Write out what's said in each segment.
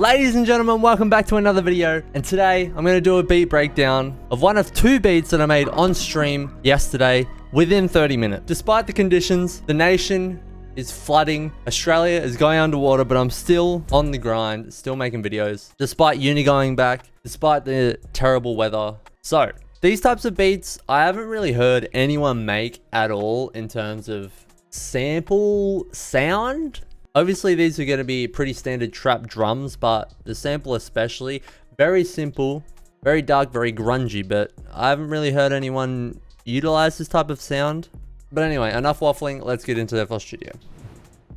Ladies and gentlemen, welcome back to another video, and today I'm going to do a beat breakdown of one of two beats that I made on stream yesterday within 30 minutes. Despite the conditions, the nation is flooding, Australia is going underwater, but I'm still on the grind, still making videos, despite uni going back, despite the terrible weather. So, these types of beats, I haven't really heard anyone make at all in terms of sample sound. Obviously, these are going to be pretty standard trap drums, but the sample especially, very simple, very dark, very grungy, but I haven't really heard anyone utilize this type of sound. But anyway, enough waffling, let's get into FL Studio.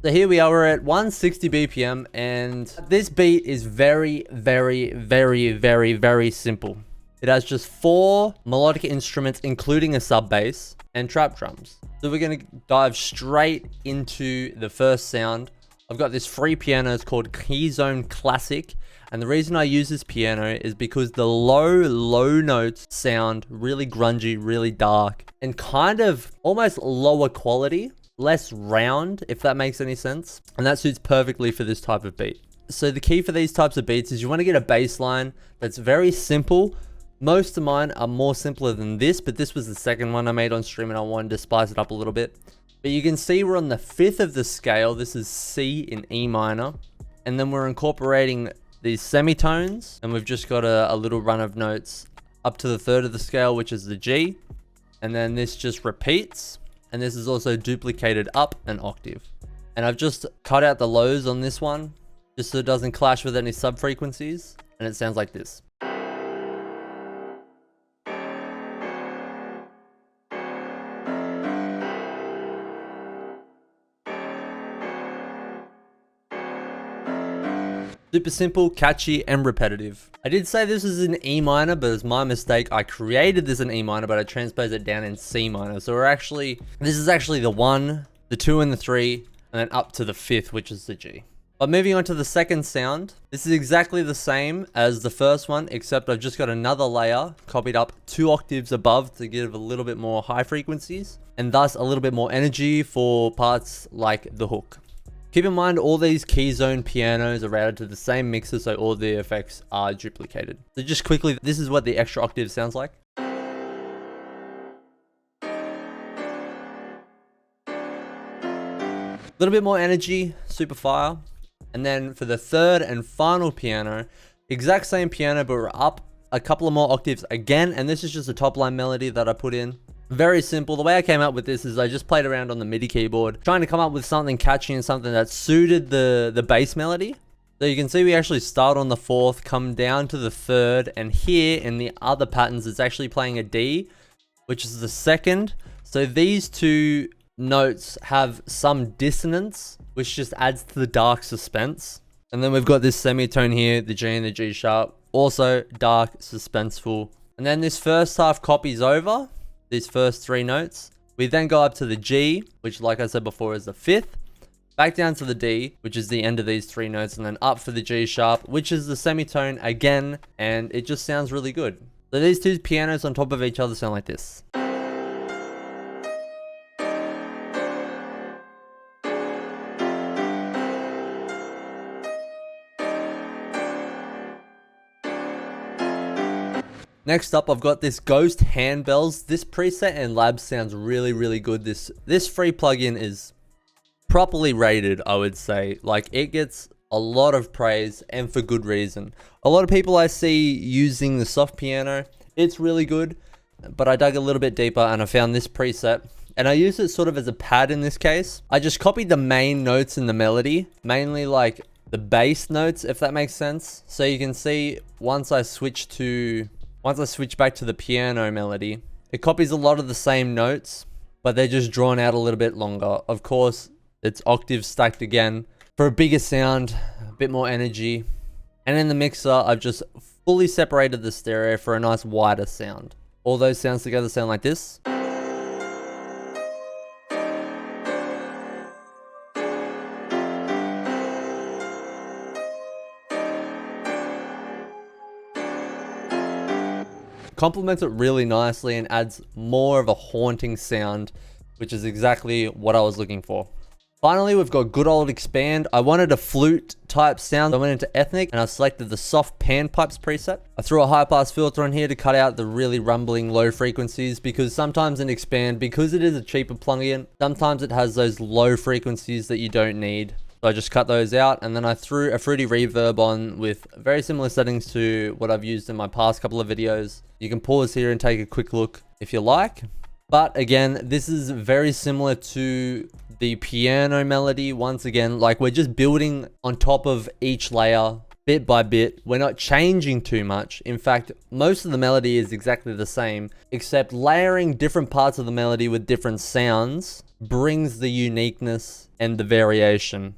So here we are, we're at 160 BPM, and this beat is very simple. It has just 4 melodic instruments, including a sub bass and trap drums. So we're going to dive straight into the first sound. I've got this free piano, it's called Keyzone Classic, and the reason I use this piano is because the low notes sound really grungy, really dark, and kind of almost lower quality, less round, if that makes any sense, and that suits perfectly for this type of beat. So the key for these types of beats is you want to get a bass line that's very simple. Most of mine are more simpler than this, but this was the second one I made on stream and I wanted to spice it up a little bit. But you can see we're on the 5th of the scale. This is C in E minor. And then we're incorporating these semitones. And we've just got a little run of notes up to the 3rd of the scale, which is the G. And then this just repeats. And this is also duplicated up an octave. And I've just cut out the lows on this one, just so it doesn't clash with any sub frequencies. And it sounds like this. Super simple, catchy, and repetitive. I did say this is in E minor, but it's my mistake. I created this in E minor, but I transposed it down in C minor. So this is actually the 1, the 2, and the 3, and then up to the 5th, which is the G. But moving on to the second sound, this is exactly the same as the first one, except I've just got another layer copied up 2 octaves above to give a little bit more high frequencies, and thus a little bit more energy for parts like the hook. Keep in mind, all these Keyzone pianos are routed to the same mixer, so all the effects are duplicated. So just quickly, this is what the extra octave sounds like. A little bit more energy, super fire. And then for the third and final piano, exact same piano, but we're up a couple of more octaves again. And this is just a top line melody that I put in. Very simple. The way I came up with this is I just played around on the MIDI keyboard, trying to come up with something catchy and something that suited the bass melody. So you can see we actually start on the 4th, come down to the 3rd, and here in the other patterns, it's actually playing a D, which is the 2nd. So these 2 notes have some dissonance, which just adds to the dark suspense. And then we've got this semitone here, the G and the G sharp, also dark, suspenseful. And then this first half copies over these first 3 notes. We then go up to the G, which like I said before is the 5th, back down to the D, which is the end of these 3 notes, and then up for the G sharp, which is the semitone again, and it just sounds really good. So these 2 pianos on top of each other sound like this. Next up, I've got this Ghost handbells. This preset in Labs sounds really good. This free plugin is properly rated, I would say. Like, it gets a lot of praise, and for good reason. A lot of people I see using the soft piano, it's really good, but I dug a little bit deeper and I found this preset, and I used it sort of as a pad in this case. I just copied the main notes in the melody, mainly like the bass notes, if that makes sense. So you can see once I switch back to the piano melody, it copies a lot of the same notes, but they're just drawn out a little bit longer. Of course, it's octaves stacked again for a bigger sound, a bit more energy. And in the mixer, I've just fully separated the stereo for a nice wider sound. All those sounds together sound like this. Complements it really nicely and adds more of a haunting sound, which is exactly what I was looking for. Finally, we've got good old expand. I wanted a flute type sound. I went into ethnic and I selected the soft panpipes preset. I threw a high pass filter on here to cut out the really rumbling low frequencies, because sometimes in expand, because it is a cheaper plugin, sometimes it has those low frequencies that you don't need. So I just cut those out, and then I threw a fruity reverb on with very similar settings to what I've used in my past couple of videos. You can pause here and take a quick look if you like. But again, this is very similar to the piano melody. Once again, like, we're just building on top of each layer bit by bit. We're not changing too much. In fact, most of the melody is exactly the same, except layering different parts of the melody with different sounds brings the uniqueness and the variation.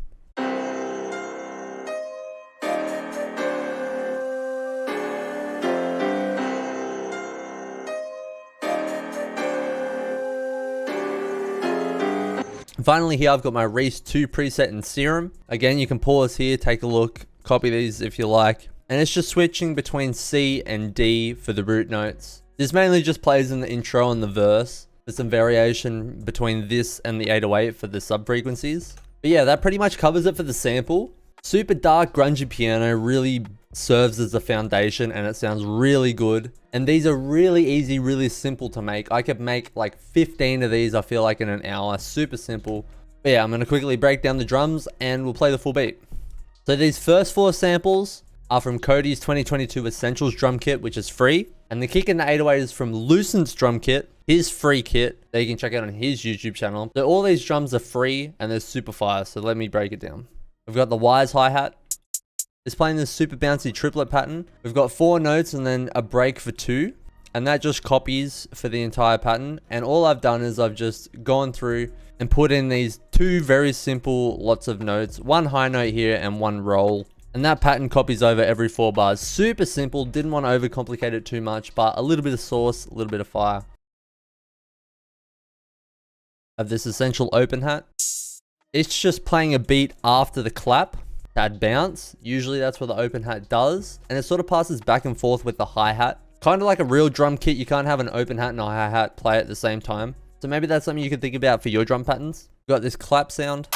Finally, here I've got my Reese 2 preset in Serum. Again, you can pause here, take a look, copy these if you like. And it's just switching between C and D for the root notes. This mainly just plays in the intro and the verse. There's some variation between this and the 808 for the sub frequencies. But yeah, that pretty much covers it for the sample. Super dark, grungy piano really serves as a foundation, and it sounds really good. And these are really easy, really simple to make. I could make like 15 of these, I feel like, in an hour. Super simple. But yeah, I'm going to quickly break down the drums and we'll play the full beat. So these first 4 samples are from Cody's 2022 Essentials drum kit, which is free. And the kick and the 808 is from Lucent's drum kit, his free kit that you can check out on his YouTube channel. So all these drums are free and they're super fire. So let me break it down. We've got the Wise hi-hat. It's playing this super bouncy triplet pattern. We've got 4 notes and then a break for 2. And that just copies for the entire pattern. And all I've done is I've just gone through and put in these 2 very simple lots of notes. 1 high note here and 1 roll. And that pattern copies over every 4 bars. Super simple. Didn't want to overcomplicate it too much, but a little bit of sauce, a little bit of fire. Of this Essential open hat. It's just playing a beat after the clap to add bounce. Usually that's what the open hat does. And it sort of passes back and forth with the hi-hat. Kind of like a real drum kit. You can't have an open hat and a hi-hat play at the same time. So maybe that's something you could think about for your drum patterns. We've got this clap sound.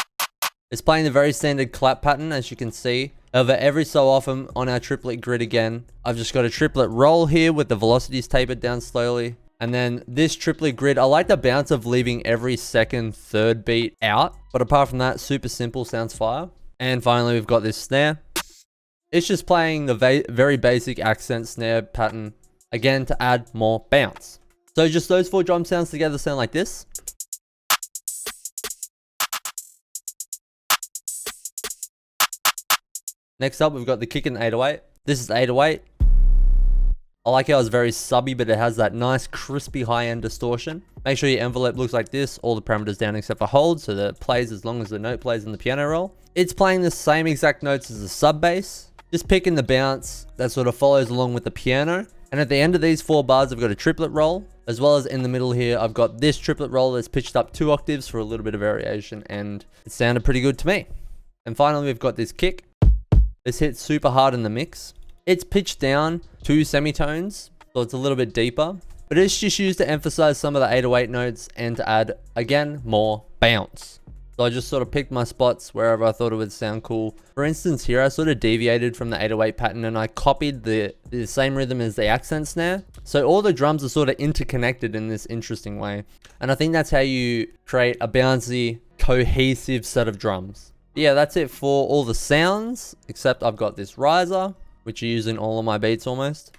It's playing the very standard clap pattern, as you can see. However, every so often on our triplet grid again, I've just got a triplet roll here with the velocities tapered down slowly. And then this triplet grid, I like the bounce of leaving every second, third beat out. But apart from that, super simple, sounds fire. And finally, we've got this snare. It's just playing the very basic accent snare pattern, again, to add more bounce. So just those 4 drum sounds together sound like this. Next up, we've got the kick and 808. This is 808. I like how it's very subby, but it has that nice crispy high-end distortion. Make sure your envelope looks like this, all the parameters down except for hold, so that it plays as long as the note plays in the piano roll. It's playing the same exact notes as the sub bass, just picking the bounce that sort of follows along with the piano. And at the end of these 4 bars, I've got a triplet roll, as well as in the middle here, I've got this triplet roll that's pitched up 2 octaves for a little bit of variation, and it sounded pretty good to me. And finally, we've got this kick. This hits super hard in the mix. It's pitched down 2 semitones, so it's a little bit deeper, but it's just used to emphasize some of the 808 notes and to add, again, more bounce. So I just sort of picked my spots wherever I thought it would sound cool. For instance, here I sort of deviated from the 808 pattern and I copied the same rhythm as the accent snare. So all the drums are sort of interconnected in this interesting way. And I think that's how you create a bouncy, cohesive set of drums. Yeah, that's it for all the sounds, except I've got this riser, which I use in all of my beats almost.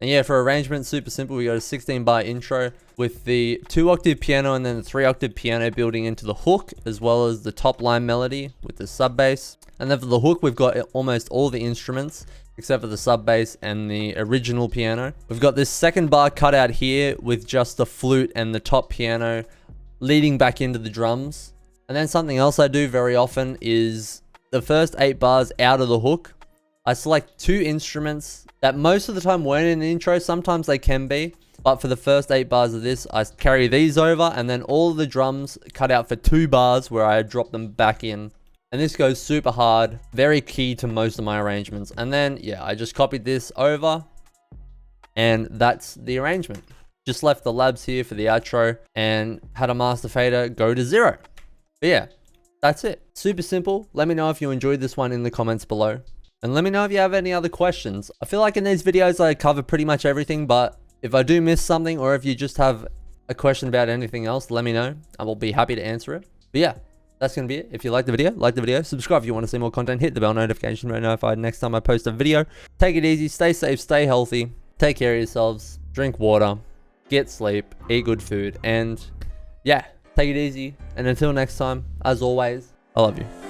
And yeah, for arrangement, super simple. We got a 16-bar intro with the 2-octave piano and then the 3-octave piano building into the hook, as well as the top line melody with the sub bass. And then for the hook, we've got almost all the instruments, except for the sub bass and the original piano. We've got this 2nd bar cut out here with just the flute and the top piano leading back into the drums. And then something else I do very often is the first 8 bars out of the hook, I select 2 instruments that most of the time weren't in the intro. Sometimes they can be, but for the first 8 bars of this, I carry these over, and then all of the drums cut out for 2 bars where I drop them back in. And this goes super hard, very key to most of my arrangements. And then, yeah, I just copied this over, and that's the arrangement. Just left the labs here for the outro and had a master fader go to 0. But yeah, that's it. Super simple. Let me know if you enjoyed this one in the comments below. And let me know if you have any other questions. I feel like in these videos I cover pretty much everything, but if I do miss something or if you just have a question about anything else, let me know. I will be happy to answer it. But yeah, that's going to be it. If you like the video, subscribe if you want to see more content, hit the bell notification to be notified next time I post a video. Take it easy, stay safe, stay healthy, take care of yourselves, drink water, get sleep, eat good food, and yeah, take it easy. And until next time, as always, I love you.